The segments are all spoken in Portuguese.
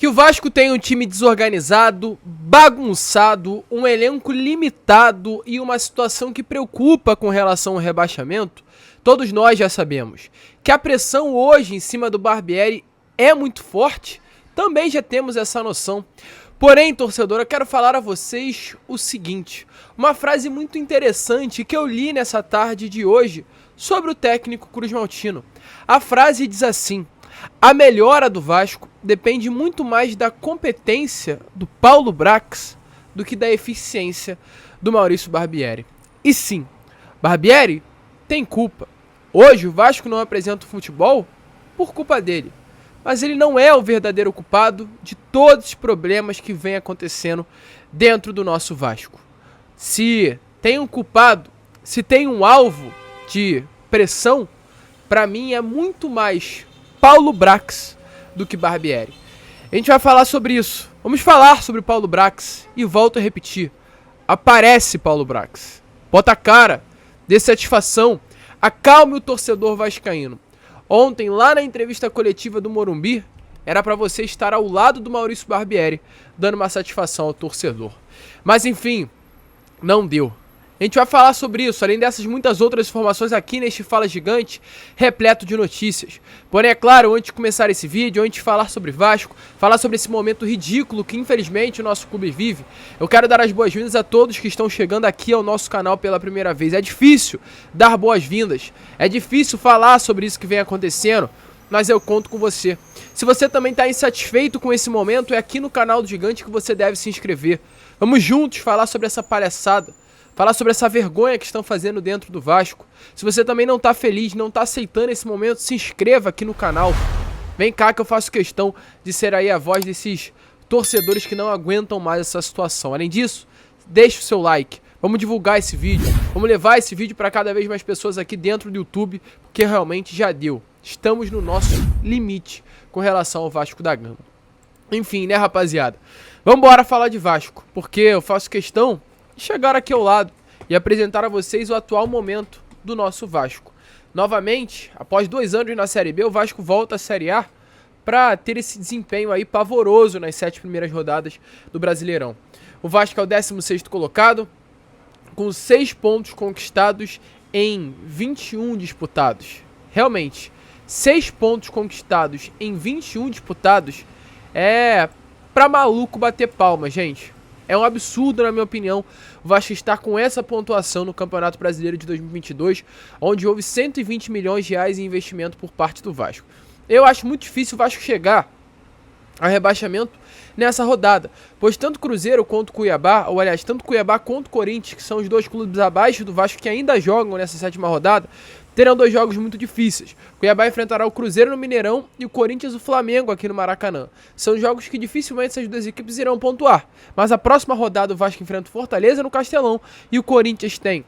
Que o Vasco tem um time desorganizado, bagunçado, um elenco limitado e uma situação que preocupa com relação ao rebaixamento, todos nós já sabemos. Que a pressão hoje em cima do Barbieri é muito forte, também já temos essa noção. Porém, torcedor, eu quero falar a vocês o seguinte, uma frase muito interessante que eu li nessa tarde de hoje sobre o técnico cruzmaltino. A frase diz assim: a melhora do Vasco depende muito mais da competência do Paulo Brax do que da eficiência do Maurício Barbieri. E sim, Barbieri tem culpa. Hoje o Vasco não apresenta o futebol por culpa dele. Mas ele não é o verdadeiro culpado de todos os problemas que vem acontecendo dentro do nosso Vasco. Se tem um culpado, se tem um alvo de pressão, para mim é muito mais Paulo Brax do que Barbieri. A gente vai falar sobre isso. Vamos falar sobre Paulo Brax e volto a repetir. Aparece Paulo Brax. Bota a cara, dê satisfação, acalme o torcedor vascaíno. Ontem, lá na entrevista coletiva do Morumbi, era para você estar ao lado do Maurício Barbieri, dando uma satisfação ao torcedor. Mas enfim, não deu. A gente vai falar sobre isso, além dessas muitas outras informações aqui neste Fala Gigante, repleto de notícias. Porém, é claro, antes de começar esse vídeo, antes de falar sobre Vasco, falar sobre esse momento ridículo que infelizmente o nosso clube vive, eu quero dar as boas-vindas a todos que estão chegando aqui ao nosso canal pela primeira vez. É difícil dar boas-vindas, é difícil falar sobre isso que vem acontecendo, mas eu conto com você. Se você também está insatisfeito com esse momento, é aqui no canal do Gigante que você deve se inscrever. Vamos juntos falar sobre essa palhaçada. Falar sobre essa vergonha que estão fazendo dentro do Vasco. Se você também não tá feliz, não tá aceitando esse momento, se inscreva aqui no canal. Vem cá que eu faço questão de ser aí a voz desses torcedores que não aguentam mais essa situação. Além disso, deixe o seu like. Vamos divulgar esse vídeo. Vamos levar esse vídeo para cada vez mais pessoas aqui dentro do YouTube, porque realmente já deu. Estamos no nosso limite com relação ao Vasco da Gama. Enfim, né, rapaziada? Vamos embora falar de Vasco, porque eu faço questão de chegar aqui ao lado e apresentar a vocês o atual momento do nosso Vasco. Novamente, após 2 anos na Série B, o Vasco volta à Série A para ter esse desempenho aí pavoroso nas 7 primeiras rodadas do Brasileirão. O Vasco é o 16º colocado, com 6 pontos conquistados em 21 disputados. Realmente, 6 pontos conquistados em 21 disputados é pra maluco bater palma, gente. É um absurdo, na minha opinião, o Vasco estar com essa pontuação no Campeonato Brasileiro de 2022, onde houve 120 milhões de reais em investimento por parte do Vasco. Eu acho muito difícil o Vasco chegar a rebaixamento nessa rodada, pois tanto Cruzeiro quanto Cuiabá, ou aliás, tanto Cuiabá quanto Corinthians, que são os 2 clubes abaixo do Vasco que ainda jogam nessa 7ª rodada, terão 2 jogos muito difíceis. O Cuiabá enfrentará o Cruzeiro no Mineirão e o Corinthians o Flamengo aqui no Maracanã. São jogos que dificilmente essas 2 equipes irão pontuar. Mas a próxima rodada o Vasco enfrenta o Fortaleza no Castelão e o Corinthians tem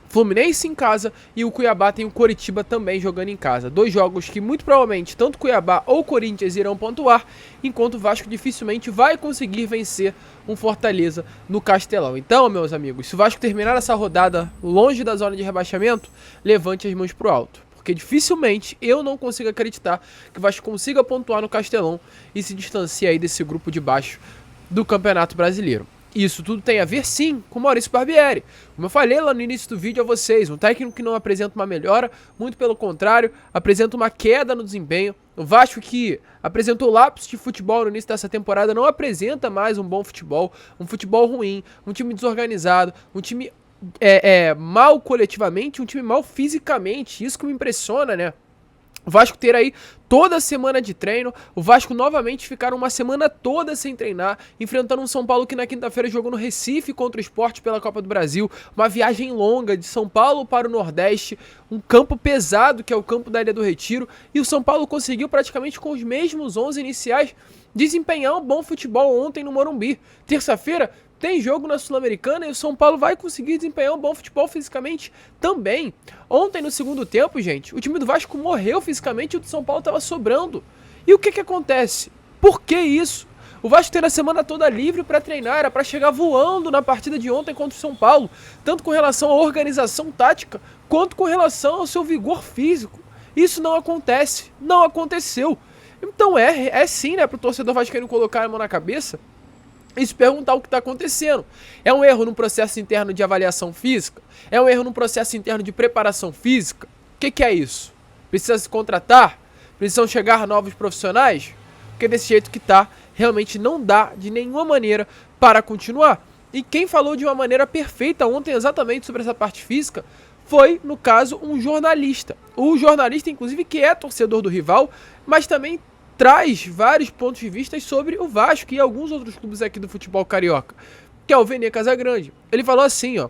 Fluminense em casa e o Cuiabá tem o Coritiba também jogando em casa. 2 jogos que muito provavelmente tanto Cuiabá ou Corinthians irão pontuar, enquanto o Vasco dificilmente vai conseguir vencer um Fortaleza no Castelão. Então, meus amigos, se o Vasco terminar essa rodada longe da zona de rebaixamento, levante as mãos pro alto. Porque dificilmente eu não consigo acreditar que o Vasco consiga pontuar no Castelão e se distancie aí desse grupo de baixo do Campeonato Brasileiro. Isso tudo tem a ver, sim, com o Maurício Barbieri. Como eu falei lá no início do vídeo a vocês, um técnico que não apresenta uma melhora, muito pelo contrário, apresenta uma queda no desempenho. O Vasco, que apresentou lapsos de futebol no início dessa temporada, não apresenta mais um bom futebol, um futebol ruim, um time desorganizado, um time mal coletivamente, um time mal fisicamente. Isso que me impressiona, né? O Vasco ter aí toda a semana de treino, o Vasco novamente ficar uma semana toda sem treinar, enfrentando um São Paulo que na quinta-feira jogou no Recife contra o Sport pela Copa do Brasil, uma viagem longa de São Paulo para o Nordeste, um campo pesado que é o campo da Ilha do Retiro, e o São Paulo conseguiu praticamente com os mesmos 11 iniciais desempenhar um bom futebol ontem no Morumbi. Terça-feira tem jogo na Sul-Americana e o São Paulo vai conseguir desempenhar um bom futebol fisicamente também. Ontem, no segundo tempo, gente, o time do Vasco morreu fisicamente e o do São Paulo estava sobrando. E o que acontece? Por que isso? O Vasco tem a semana toda livre para treinar, era para chegar voando na partida de ontem contra o São Paulo, tanto com relação à organização tática, quanto com relação ao seu vigor físico. Isso não acontece, não aconteceu. Então é sim, né, pro torcedor vascaíno colocar a mão na cabeça e se perguntar o que está acontecendo. É um erro no processo interno de avaliação física? É um erro no processo interno de preparação física? O que é isso? Precisa se contratar? Precisam chegar novos profissionais? Porque desse jeito que tá, realmente não dá de nenhuma maneira para continuar. E quem falou de uma maneira perfeita ontem exatamente sobre essa parte física foi, no caso, um jornalista. O jornalista, inclusive, que é torcedor do rival, mas também traz vários pontos de vista sobre o Vasco e alguns outros clubes aqui do futebol carioca, que é o Vene Casagrande. Ele falou assim, ó: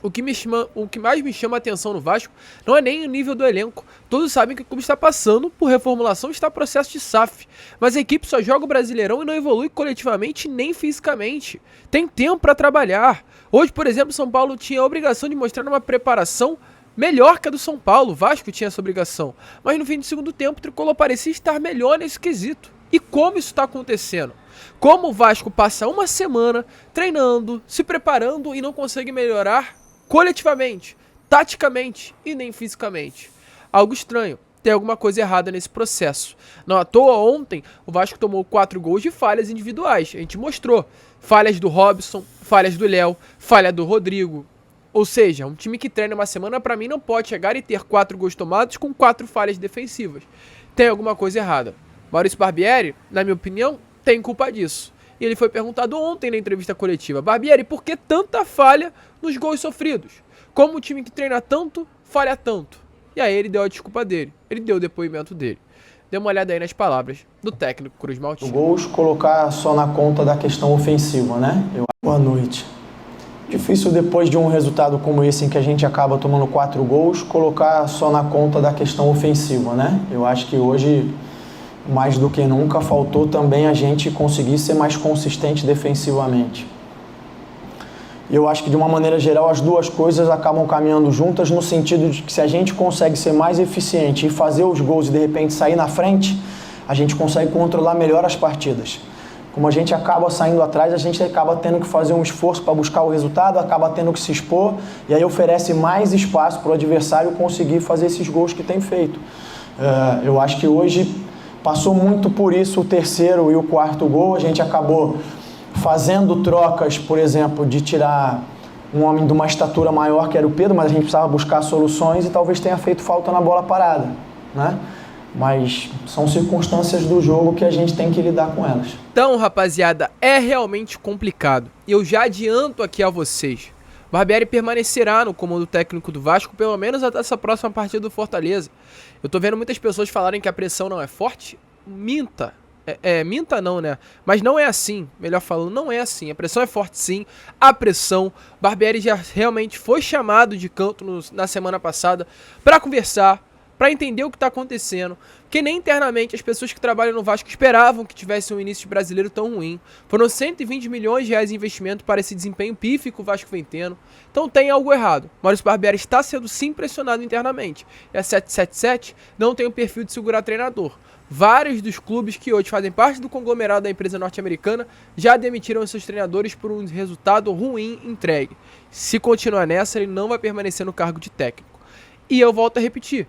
o que mais me chama a atenção no Vasco não é nem o nível do elenco. Todos sabem que o clube está passando por reformulação e está em processo de SAF. Mas a equipe só joga o Brasileirão e não evolui coletivamente nem fisicamente. Tem tempo para trabalhar. Hoje, por exemplo, São Paulo tinha a obrigação de mostrar uma preparação melhor que a do São Paulo. O Vasco tinha essa obrigação. Mas no fim do segundo tempo, o Tricolor parecia estar melhor nesse quesito. E como isso está acontecendo? Como o Vasco passa uma semana treinando, se preparando e não consegue melhorar coletivamente, taticamente e nem fisicamente? Algo estranho. Tem alguma coisa errada nesse processo. Não à toa, ontem o Vasco tomou 4 gols de falhas individuais. A gente mostrou falhas do Robson, falhas do Léo, falha do Rodrigo. Ou seja, um time que treina uma semana, pra mim, não pode chegar e ter 4 gols tomados com 4 falhas defensivas. Tem alguma coisa errada. Maurício Barbieri, na minha opinião, tem culpa disso. E ele foi perguntado ontem na entrevista coletiva: Barbieri, por que tanta falha nos gols sofridos? Como um time que treina tanto, falha tanto? E aí ele deu a desculpa dele. Ele deu o depoimento dele. Dê uma olhada aí nas palavras do técnico Cruz Maltino. Gols, colocar só na conta da questão ofensiva, né? Boa noite. Difícil, depois de um resultado como esse, em que a gente acaba tomando 4 gols, colocar só na conta da questão ofensiva, né? Eu acho que hoje, mais do que nunca, faltou também a gente conseguir ser mais consistente defensivamente. E eu acho que, de uma maneira geral, as duas coisas acabam caminhando juntas, no sentido de que, se a gente consegue ser mais eficiente e fazer os gols e, de repente, sair na frente, a gente consegue controlar melhor as partidas. Como a gente acaba saindo atrás, a gente acaba tendo que fazer um esforço para buscar o resultado, acaba tendo que se expor, e aí oferece mais espaço para o adversário conseguir fazer esses gols que tem feito. Eu acho que hoje passou muito por isso o terceiro e o quarto gol. A gente acabou fazendo trocas, por exemplo, de tirar um homem de uma estatura maior, que era o Pedro, mas a gente precisava buscar soluções e talvez tenha feito falta na bola parada, né? Mas são circunstâncias do jogo que a gente tem que lidar com elas. Então, rapaziada, é realmente complicado. E eu já adianto aqui a vocês: Barbieri permanecerá no comando técnico do Vasco, pelo menos até essa próxima partida do Fortaleza. Eu tô vendo muitas pessoas falarem que a pressão não é forte. Minta. Minta não, né? Mas não é assim. Melhor falando, não é assim. A pressão é forte, sim. A pressão. Barbieri já realmente foi chamado de canto na semana passada para conversar, para entender o que está acontecendo, porque nem internamente as pessoas que trabalham no Vasco esperavam que tivesse um início de brasileiro tão ruim. Foram 120 milhões de reais de investimento para esse desempenho pífio que o Vasco vem tendo. Então tem algo errado. Maurício Barbieri está sendo sim pressionado internamente. E a 777 não tem o perfil de segurar treinador. Vários dos clubes que hoje fazem parte do conglomerado da empresa norte-americana já demitiram seus treinadores por um resultado ruim entregue. Se continuar nessa, ele não vai permanecer no cargo de técnico. E eu volto a repetir: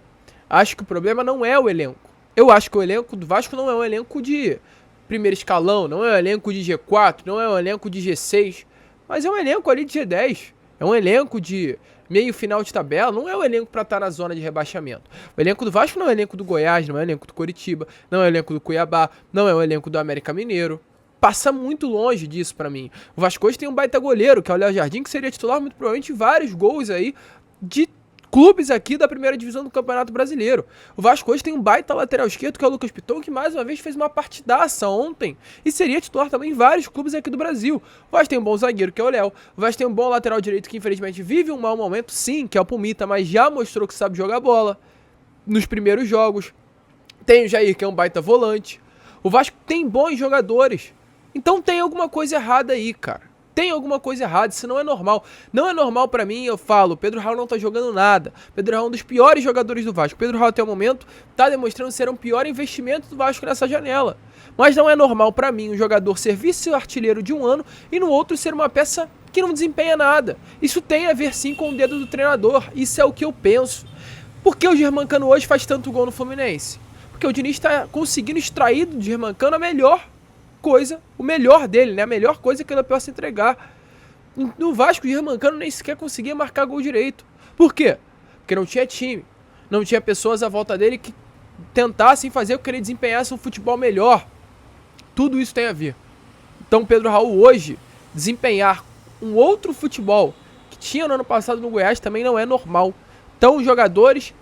acho que o problema não é o elenco. Eu acho que o elenco do Vasco não é um elenco de primeiro escalão, não é um elenco de G4, não é um elenco de G6, mas é um elenco ali de G10. É um elenco de meio final de tabela, não é um elenco para estar na zona de rebaixamento. O elenco do Vasco não é o elenco do Goiás, não é o elenco do Coritiba, não é o elenco do Cuiabá, não é o elenco do América Mineiro. Passa muito longe disso pra mim. O Vasco hoje tem um baita goleiro, que é o Léo Jardim, que seria titular muito provavelmente em vários gols aí de clubes aqui da primeira divisão do Campeonato Brasileiro. O Vasco hoje tem um baita lateral esquerdo, que é o Lucas Piton, que mais uma vez fez uma partidaça ontem e seria titular também em vários clubes aqui do Brasil. O Vasco tem um bom zagueiro, que é o Léo. O Vasco tem um bom lateral direito, que infelizmente vive um mau momento, sim, que é o Pumita, mas já mostrou que sabe jogar bola nos primeiros jogos. Tem o Jair, que é um baita volante. O Vasco tem bons jogadores. Então tem alguma coisa errada aí, cara. Tem alguma coisa errada, isso não é normal. Não é normal pra mim, eu falo, Pedro Raul não tá jogando nada. Pedro Raul é um dos piores jogadores do Vasco. Pedro Raul até o momento tá demonstrando ser um pior investimento do Vasco nessa janela. Mas não é normal pra mim um jogador ser vice-artilheiro de um ano e no outro ser uma peça que não desempenha nada. Isso tem a ver sim com o dedo do treinador, isso é o que eu penso. Por que o Germancano hoje faz tanto gol no Fluminense? Porque o Diniz está conseguindo extrair do Germancano a melhor coisa, o melhor dele, né? A melhor coisa que ele possa entregar. No Vasco, o Germancano nem sequer conseguia marcar gol direito. Por quê? Porque não tinha time. Não tinha pessoas à volta dele que tentassem fazer com que ele desempenhasse um futebol melhor. Tudo isso tem a ver. Então, Pedro Raul hoje desempenhar um outro futebol que tinha no ano passado no Goiás também não é normal. Então, os jogadores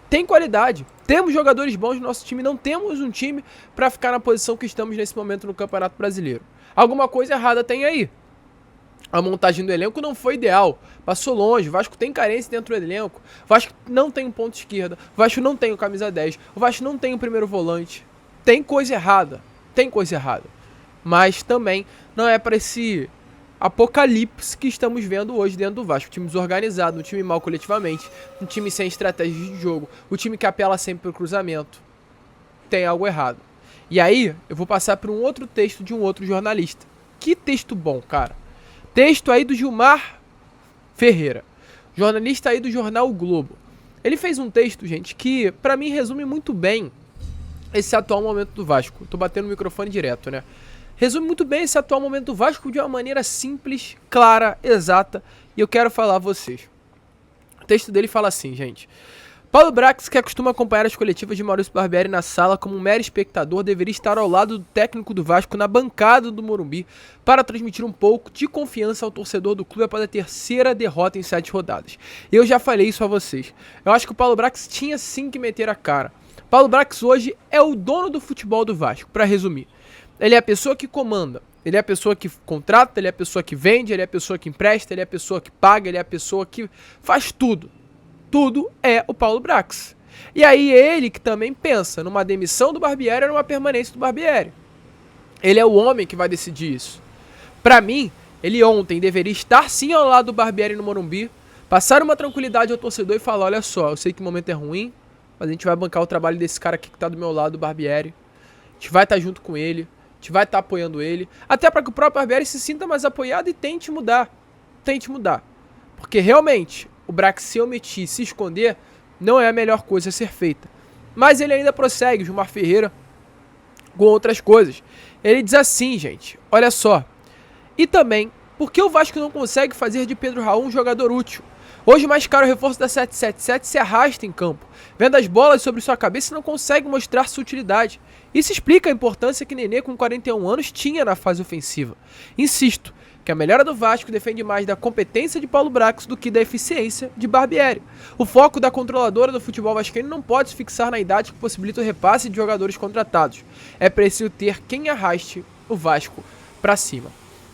têm qualidade. Temos jogadores bons no nosso time. Não temos um time para ficar na posição que estamos nesse momento no Campeonato Brasileiro. Alguma coisa errada tem aí. A montagem do elenco não foi ideal. Passou longe. O Vasco tem carência dentro do elenco. O Vasco não tem um ponto esquerda. O Vasco não tem o camisa 10. O Vasco não tem o primeiro volante. Tem coisa errada. Tem coisa errada. Mas também não é para esse apocalipse que estamos vendo hoje dentro do Vasco. Um time desorganizado, um time mal coletivamente, um time sem estratégia de jogo, o time que apela sempre pro cruzamento. Tem algo errado. E aí, eu vou passar por um outro texto de um outro jornalista. Que texto bom, cara. Texto aí do Gilmar Ferreira, jornalista aí do jornal O Globo. Ele fez um texto, gente, que pra mim resume muito bem esse atual momento do Vasco. Tô batendo o microfone direto, né? Resume muito bem esse atual momento do Vasco de uma maneira simples, clara, exata. E eu quero falar a vocês. O texto dele fala assim, gente. Paulo Brax, que costuma acompanhar as coletivas de Maurício Barbieri na sala como um mero espectador, deveria estar ao lado do técnico do Vasco na bancada do Morumbi para transmitir um pouco de confiança ao torcedor do clube após a terceira derrota em 7 rodadas. Eu já falei isso a vocês. Eu acho que o Paulo Brax tinha sim que meter a cara. Paulo Brax hoje é o dono do futebol do Vasco, para resumir. Ele é a pessoa que comanda, ele é a pessoa que contrata, ele é a pessoa que vende, ele é a pessoa que empresta, ele é a pessoa que paga, ele é a pessoa que faz tudo. Tudo é o Paulo Brax. E aí ele que também pensa numa demissão do Barbieri ou numa permanência do Barbieri. Ele é o homem que vai decidir isso. Pra mim, ele ontem deveria estar sim ao lado do Barbieri no Morumbi, passar uma tranquilidade ao torcedor e falar, olha só, eu sei que o momento é ruim, mas a gente vai bancar o trabalho desse cara aqui que tá do meu lado, do Barbieri. A gente vai estar junto com ele, a gente vai estar apoiando ele, até para que o próprio Barbieri se sinta mais apoiado e tente mudar. Tente mudar. Porque realmente o Brax se omitir, se esconder, não é a melhor coisa a ser feita. Mas ele ainda prossegue, Gilmar Ferreira, com outras coisas. Ele diz assim, gente, olha só. E também, por que o Vasco não consegue fazer de Pedro Raul um jogador útil? Hoje o mais caro reforço da 777 se arrasta em campo, vendo as bolas sobre sua cabeça e não consegue mostrar sua utilidade. Isso explica a importância que Nenê, com 41 anos, tinha na fase ofensiva. Insisto, que a melhora do Vasco defende mais da competência de Paulo Brax do que da eficiência de Barbieri. O foco da controladora do futebol vascaíno não pode se fixar na idade que possibilita o repasse de jogadores contratados. É preciso ter quem arraste o Vasco pra cima.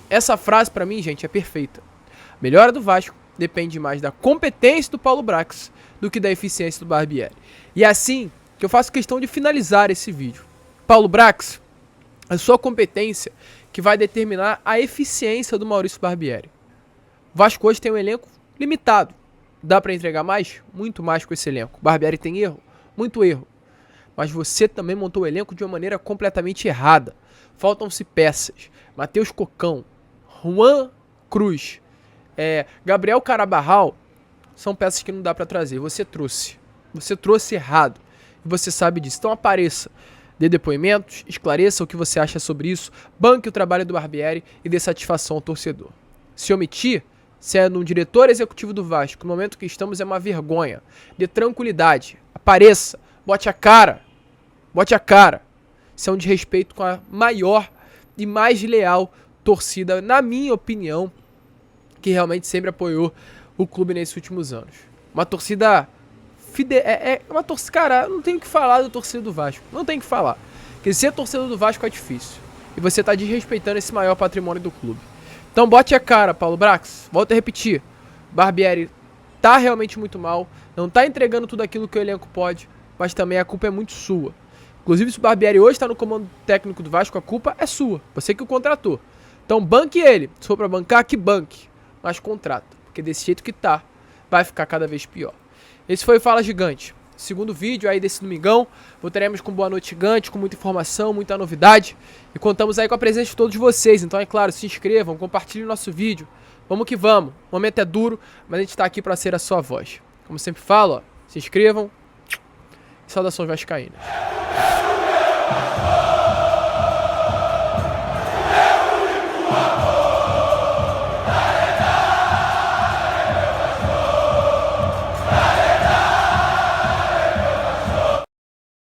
Essa frase pra mim, gente, é perfeita. A melhora do Vasco depende mais da competência do Paulo Brax do que da eficiência do Barbieri. E é assim que eu faço questão de finalizar esse vídeo. Paulo Brax, a sua competência que vai determinar a eficiência do Maurício Barbieri. O Vasco hoje tem um elenco limitado. Dá para entregar mais? Muito mais com esse elenco. O Barbieri tem erro? Muito erro. Mas você também montou o elenco de uma maneira completamente errada. Faltam-se peças. Matheus Cocão, Juan Cruz, Gabriel Carabarral, são peças que não dá para trazer. Você trouxe. Você trouxe errado. E você sabe disso. Então apareça. Dê depoimentos, esclareça o que você acha sobre isso, banque o trabalho do Barbieri e dê satisfação ao torcedor. Se omitir, sendo um diretor executivo do Vasco, no momento que estamos é uma vergonha. Dê tranquilidade, apareça, bote a cara. Bote a cara. Isso é um desrespeito com a maior e mais leal torcida, na minha opinião, que realmente sempre apoiou o clube nesses últimos anos. Uma torcida... uma torcida, cara, não tem o que falar do torcedor do Vasco. Não tem o que falar. Porque ser torcedor do Vasco é difícil. E você tá desrespeitando esse maior patrimônio do clube. Então bote a cara, Paulo Brax. Volto a repetir. Barbieri tá realmente muito mal. Não tá entregando tudo aquilo que o elenco pode. Mas também a culpa é muito sua. Inclusive, se o Barbieri hoje tá no comando técnico do Vasco, a culpa é sua. Você que o contratou. Então banque ele. Se for pra bancar, que banque. Mas contrata. Porque desse jeito que tá, vai ficar cada vez pior. Esse foi o Fala Gigante, segundo vídeo aí desse domingão. Voltaremos com Boa Noite Gigante, com muita informação, muita novidade. E contamos aí com a presença de todos vocês. Então é claro, se inscrevam, compartilhem o nosso vídeo. Vamos que vamos. O momento é duro, mas a gente tá aqui pra ser a sua voz. Como sempre falo, ó, se inscrevam Saudações vascaínas.